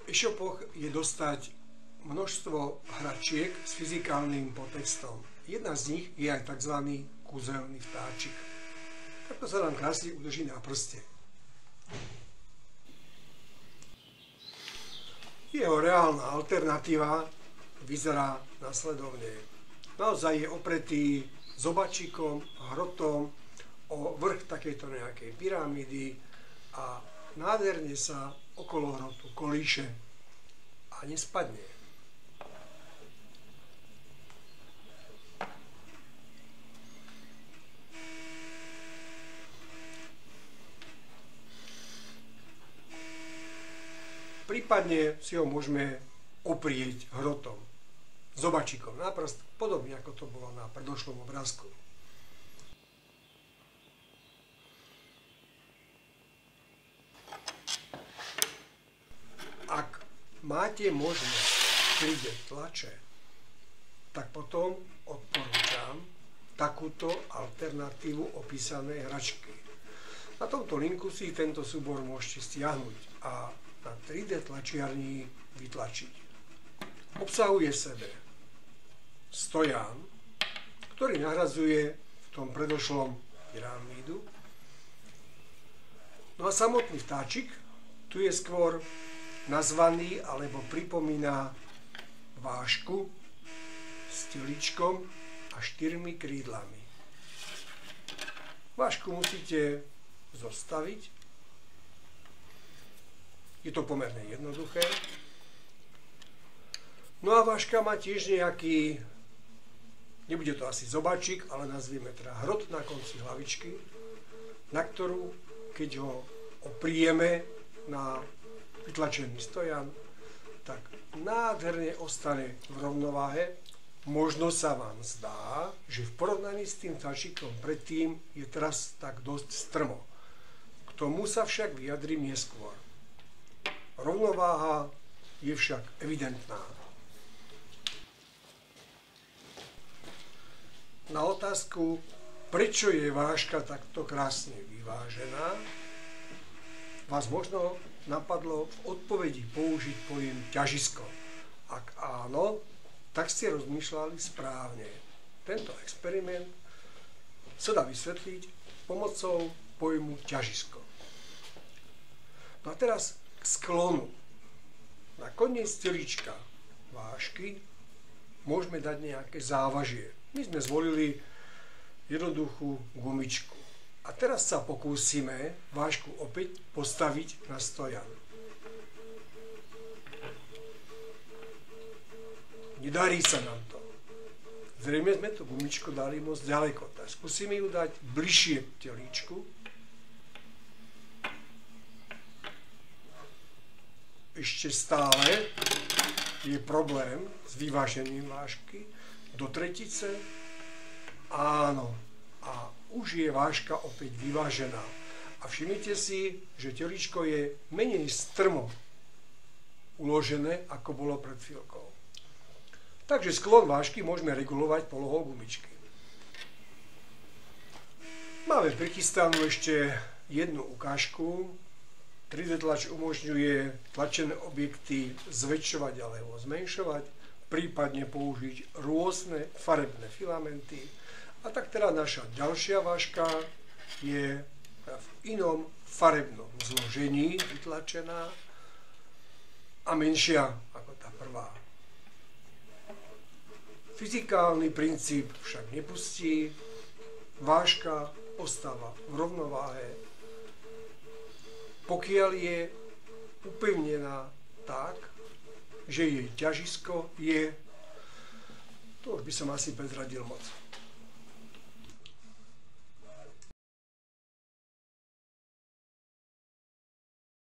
E-shopoch je dostať množstvo hračiek s fyzikálnym podtextom. Jedna z nich je aj tzv. Kúzelný vtáčik. Takto sa nám krásne udrží na prste. Jeho reálna alternatíva vyzerá nasledovne. Naozaj je opretý zobačikom, hrotom o vrch takejto nejakej pyramídy a nádherne sa okolo hrotu kolíše a nespadne. Prípadne si ho môžeme oprieť hrotom, zobačikom na prst, podobne ako to bolo na predošlom obrázku. Ak máte možnosť 3D tlače, tak potom odporúčam takúto alternatívu opísanej hračky. Na tomto linku si tento súbor môžete stiahnuť a na 3D tlačiarni vytlačiť. Obsahuje v sebe stojan, ktorý nahrazuje v tom predošlom pyramídu. No a samotný vtáčik tu je skôr nazvaný alebo pripomína vášku s teličkom a 4 krídlami. Vášku musíte zostaviť. Je to pomerne jednoduché. No a váška má tiež nejaký, nebude to asi zobačik, ale nazvieme teda hrot na konci hlavičky, na ktorú, keď ho oprijeme na vytlačený stojan, tak nádherne ostane v rovnováhe. Možno sa vám zdá, že v porovnaní s tým vtáčikom predtým je teraz tak dosť strmo. K tomu sa však vyjadrím neskôr. Rovnováha je však evidentná. Na otázku, prečo je váška takto krásne vyvážená, vás možno napadlo v odpovedi použiť pojem ťažisko. Ak áno, tak ste rozmýšľali správne. Tento experiment sa dá vysvetliť pomocou pojmu ťažisko. No a teraz k sklonu. Na koniec telíčka vášky môžeme dať nejaké závažie. My sme zvolili jednoduchú gumičku. A teraz sa pokúsime vášku opäť postaviť na stojan. Nedarí sa nám to. Zrejme sme tú gumičku dali moc ďaleko. Tak skúsime ju dať bližšie k telíčku. Ešte stále je problém s vyvážením vášky do tretice. Áno. A už je váška opäť vyvážená. A všimnite si, že telíčko je menej strmo uložené, ako bolo pred chvíľkou. Takže sklon vášky môžeme regulovať polohou gumičky. Máme prichystanú ešte jednu ukážku. 3D tlač umožňuje tlačené objekty zväčšovať alebo zmenšovať, prípadne použiť rôzne farebné filamenty. A tak teda naša ďalšia váška je v inom farebnom zložení vytlačená a menšia ako tá prvá. Fyzikálny princíp však nepustí, váška ostáva v rovnováhe, pokiaľ je upevnená tak, že jej ťažisko je, to už by som asi prezradil moc.